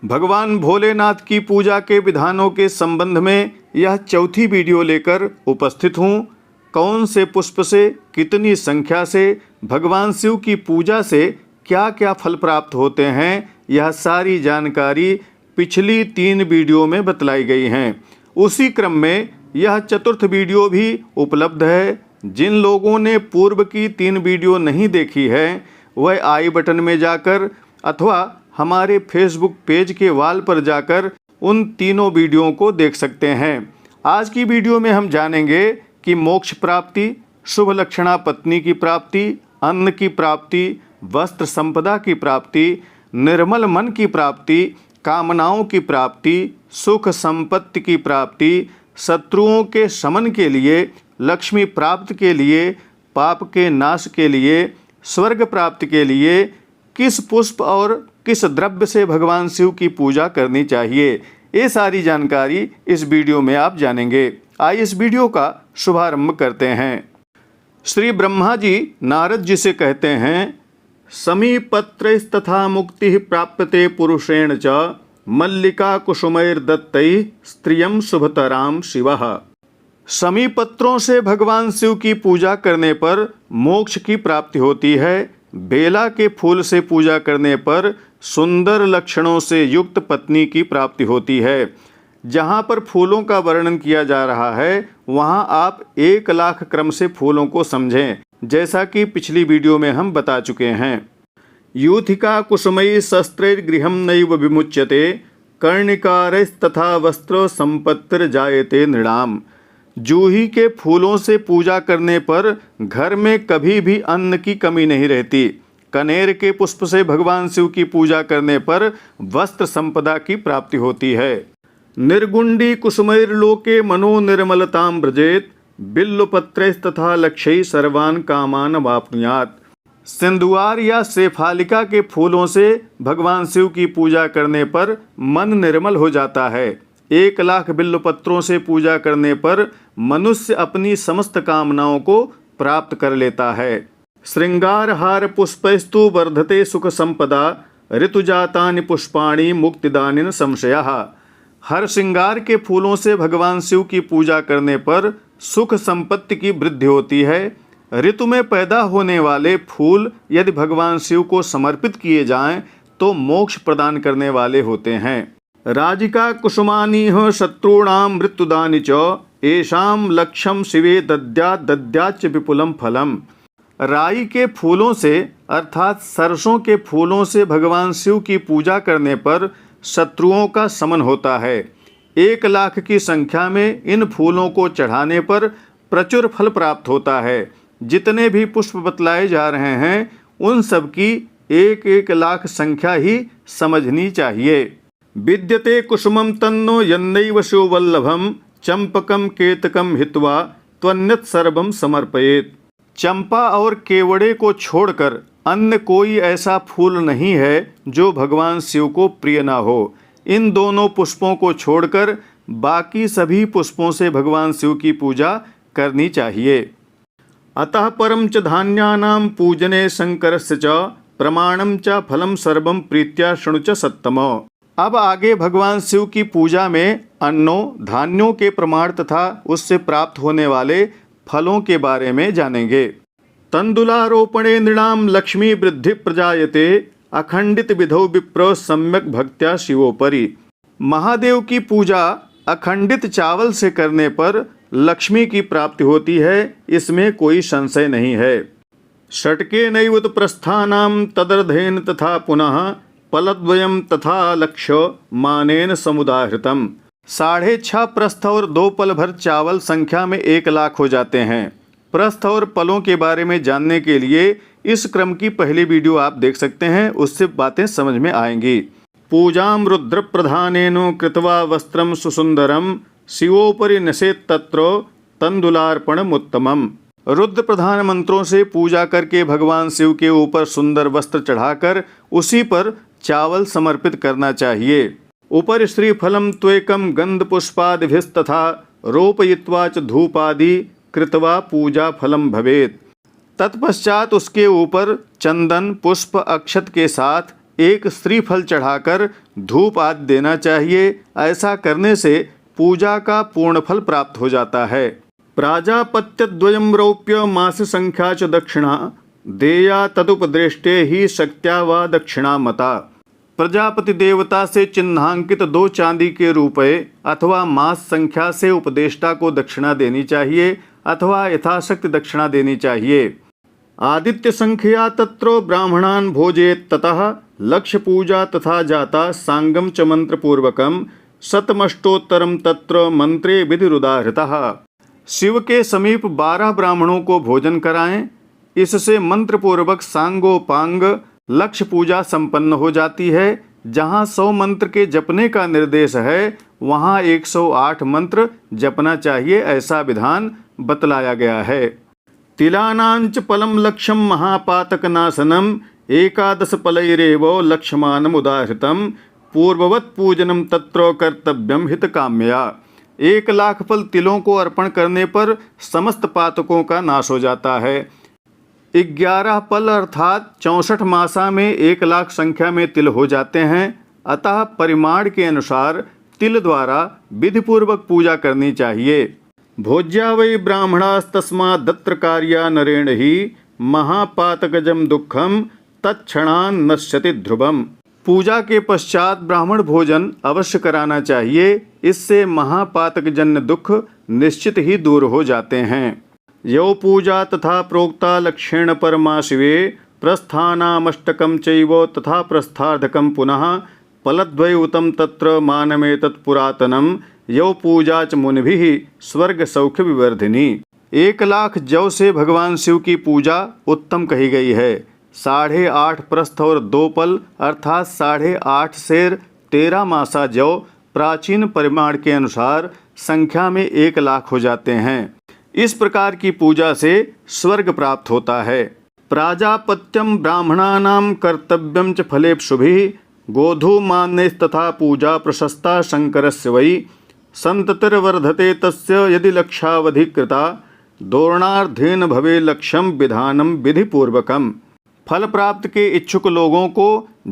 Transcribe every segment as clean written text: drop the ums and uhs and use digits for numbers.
भगवान भोलेनाथ की पूजा के विधानों के संबंध में यह चौथी वीडियो लेकर उपस्थित हूँ। कौन से पुष्प से, कितनी संख्या से भगवान शिव की पूजा से क्या क्या फल प्राप्त होते हैं, यह सारी जानकारी पिछली 3 वीडियो में बतलाई गई हैं। उसी क्रम में यह चतुर्थ वीडियो भी उपलब्ध है। जिन लोगों ने पूर्व की 3 वीडियो नहीं देखी है वह आई बटन में जाकर अथवा हमारे फेसबुक पेज के वॉल पर जाकर उन तीनों वीडियो को देख सकते हैं। आज की वीडियो में हम जानेंगे कि मोक्ष प्राप्ति, शुभ लक्षणा पत्नी की प्राप्ति, अन्न की प्राप्ति, वस्त्र संपदा की प्राप्ति, निर्मल मन की प्राप्ति, कामनाओं की प्राप्ति, सुख संपत्ति की प्राप्ति, शत्रुओं के शमन के लिए, लक्ष्मी प्राप्ति के लिए, पाप के नाश के लिए, स्वर्ग प्राप्ति के लिए किस पुष्प और किस द्रव्य से भगवान शिव की पूजा करनी चाहिए, ये सारी जानकारी इस वीडियो में आप जानेंगे। आइए इस वीडियो का शुभारंभ करते हैं। श्री ब्रह्मा जी नारद जी से कहते हैं, समीपत्रैस्तथा मुक्ति प्राप्यते पुरुषेण च मल्लिका कुसुमैर्दत्तैः स्त्रियं शुभतरां शिवः। समीपत्रों से भगवान शिव की पूजा करने पर मोक्ष की प्राप्ति होती है। बेला के फूल से पूजा करने पर सुंदर लक्षणों से युक्त पत्नी की प्राप्ति होती है। जहाँ पर फूलों का वर्णन किया जा रहा है वहाँ आप 1 लाख क्रम से फूलों को समझें, जैसा कि पिछली वीडियो में हम बता चुके हैं। यूथिका कुसुमैः शस्त्रैर्गृहं नैव विमुच्यते कर्णिकारैस्तथा वस्त्र संपत्तिर्जायते नृणाम। जूही के फूलों से पूजा करने पर घर में कभी भी अन्न की कमी नहीं रहती। कनेर के पुष्प से भगवान शिव की पूजा करने पर वस्त्र संपदा की प्राप्ति होती है। निर्गुंडी कुसुमैर्लोके मनो निर्मलतां व्रजेत बिल्वपत्रैस्तथा लक्ष्यैः सर्वान् कामान् वाप्नुयात्। सिंदुआर या शेफालिका के फूलों से भगवान शिव की पूजा करने पर मन निर्मल हो जाता है। 1 लाख बिल्वपत्रों से पूजा करने पर मनुष्य अपनी समस्त कामनाओं को प्राप्त कर लेता है। श्रृंगार हार पुष्पैस्तु वर्धते सुख संपदा ऋतुजातानि पुष्पाणि मुक्तिदानिन संशयः। हर श्रृंगार के फूलों से भगवान शिव की पूजा करने पर सुख संपत्ति की वृद्धि होती है। ऋतु में पैदा होने वाले फूल यदि भगवान शिव को समर्पित किए जाएं तो मोक्ष प्रदान करने वाले होते हैं। राजिका कुसुमानीह शत्रूणां मृत्युदानि च येषां लक्ष्यं शिवे दद्याच्च विपुलं फलम। राई के फूलों से अर्थात सरसों के फूलों से भगवान शिव की पूजा करने पर शत्रुओं का शमन होता है। 1 लाख की संख्या में इन फूलों को चढ़ाने पर प्रचुर फल प्राप्त होता है। जितने भी पुष्प बतलाए जा रहे हैं उन सब की 1-1 लाख संख्या ही समझनी चाहिए। विद्यते कुसुमं तन्नो यन्नैव शिववल्लभं चंपकम केतकम हित्वा त्वन्यत् सर्वं समर्पयेत्। चंपा और केवड़े को छोड़कर अन्य कोई ऐसा फूल नहीं है जो भगवान शिव को प्रिय ना हो। इन दोनों पुष्पों को छोड़कर बाकी सभी पुष्पों से भगवान शिव की पूजा करनी चाहिए। अतः परम च धान्यानां पूजने शंकरस्य च प्रमाणं च फलं सर्वं प्रीत्या शृणु च सत्तम। अब आगे भगवान शिव की पूजा में अन्नों, धान्यों के प्रमाण तथा उससे प्राप्त होने वाले फलों के बारे में जानेंगे। तंदुलारोपणे नृणां लक्ष्मी वृद्धि प्रजायते अखंडित विधौ विप्र सम्यक भक्त्या शिवोपरि। महादेव की पूजा अखंडित चावल से करने पर लक्ष्मी की प्राप्ति होती है, इसमें कोई संशय नहीं है। षट्के नैव प्रस्थानां तदर्धेन तथा पुनः पलद्वयं तथा लक्ष्य मानेन समुदाहृतम। 6.5 प्रस्थ और 2 पल भर चावल संख्या में 1 लाख हो जाते हैं। प्रस्थ और पलों के बारे में जानने के लिए इस क्रम की पहली वीडियो आप देख सकते हैं, उससे बातें समझ में आएंगी। पूजां रुद्र प्रधानेनो कृत्वा वस्त्रं सुसुंदरम शिवोपरि नसेत् तत्र तंदुलार्पणमुत्तमम्। रुद्र प्रधान मंत्रों से पूजा करके भगवान शिव के ऊपर सुंदर वस्त्र चढ़ाकर उसी पर चावल समर्पित करना चाहिए। ऊपर श्रीफलम त्वेकम गंध पुष्पादिभिस्तथा रोपयित्वा च धूपादि कृत्वा पूजा फलम भवेत्। तत्पश्चात उसके ऊपर चंदन, पुष्प, अक्षत के साथ एक श्रीफल चढ़ाकर धूप आदि देना चाहिए। ऐसा करने से पूजा का पूर्ण फल प्राप्त हो जाता है। प्राजापत्यद्वयं रौप्य मास संख्या च दक्षिणा देया तदुपदृष्टे ही शक्त्या व दक्षिणा मता। प्रजापति देवता से चिन्हांकित 2 चांदी के रुपए अथवा मास संख्या से उपदेष्टा को दक्षिणा देनी चाहिए अथवा यथाशक्ति दक्षिणा देनी चाहिए। आदित्य संख्या तत्रो ब्राह्मणान भोजेत ततः लक्ष्य पूजा तथा जाता सांगम च मंत्र पूर्वकम शतमष्टोत्तरम तत्र मंत्रे विधिरुदाहृतः। शिव के समीप 12 ब्राह्मणों को भोजन कराएं। इससे मंत्र पूर्वक सांगोपांग लक्ष्य पूजा संपन्न हो जाती है। जहाँ 100 मंत्र के जपने का निर्देश है वहाँ 108 मंत्र जपना चाहिए, ऐसा विधान बतलाया गया है। तिलानांच पलम लक्ष्यम महापातक नाशनम 11 पलैरेव लक्ष्यमानम उदाहृतम पूर्ववत पूजनम तत्र कर्तव्यम हित काम्या। 1 लाख फल तिलों को अर्पण करने पर समस्त पातकों का नाश हो जाता है। 11 पल अर्थात 64 मासा में 1 लाख संख्या में तिल हो जाते हैं। अतः परिमाण के अनुसार तिल द्वारा विधिपूर्वक पूजा करनी चाहिए। भोज्या वै ब्राह्मणास्तस्माद्दत्र कार्या नरेण ही महापातकजम दुखम तत्क्षणान् नश्यति ध्रुवम। पूजा के पश्चात ब्राह्मण भोजन अवश्य कराना चाहिए। इससे महापातकजन्य दुख निश्चित ही दूर हो जाते हैं। यो पूजा तथा प्रोक्ता लक्ष्येण परमा शिवे प्रस्थानामष्टकं चैव तथा प्रस्थार्धकं पुनः फलद्वैउतं तत्र मानमेतत् पुरातनं यो पूजा च मुनिभिः स्वर्ग सौख्य विवर्धिनी। 1 लाख जौ से भगवान शिव की पूजा उत्तम कही गई है। 8.5 प्रस्थ और 2 पल अर्थात 8.5 सेर 13 मासा जौ प्राचीन परिमाण के अनुसार संख्या में 1 लाख हो जाते हैं। इस प्रकार की पूजा से स्वर्ग प्राप्त होता है। प्राजापत्यम ब्राह्मणानां कर्तव्यम च फलेप्सुभिः गोधूमान्यस्तथा पूजा प्रशस्ता शंकरस्य वै संततिर्वर्धते तस्य यदि लक्षावधि कृता दोरणार्धेन भवे लक्ष्यम विधानम विधिपूर्वकम। फल प्राप्त के इच्छुक लोगों को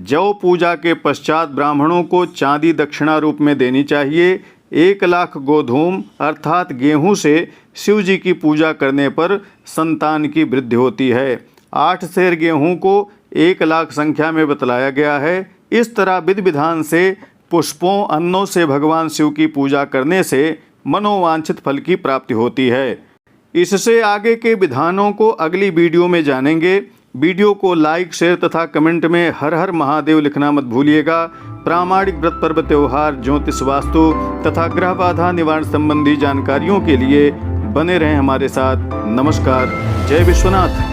जौ पूजा के पश्चात ब्राह्मणों को चांदी दक्षिणा रूप में देनी चाहिए। 1 लाख गोधूम अर्थात गेहूं से शिव जी की पूजा करने पर संतान की वृद्धि होती है। 8 सेर गेहूं को 1 लाख संख्या में बतलाया गया है। इस तरह विधि विधान से पुष्पों अन्नों से भगवान शिव की पूजा करने से मनोवांछित फल की प्राप्ति होती है। इससे आगे के विधानों को अगली वीडियो में जानेंगे। वीडियो को लाइक, शेयर तथा कमेंट में हर हर महादेव लिखना मत भूलिएगा। प्रामाणिक व्रत पर्व त्योहार, ज्योतिष, वास्तु तथा ग्रह बाधा निवारण संबंधी जानकारियों के लिए बने रहें हमारे साथ। नमस्कार। जय विश्वनाथ।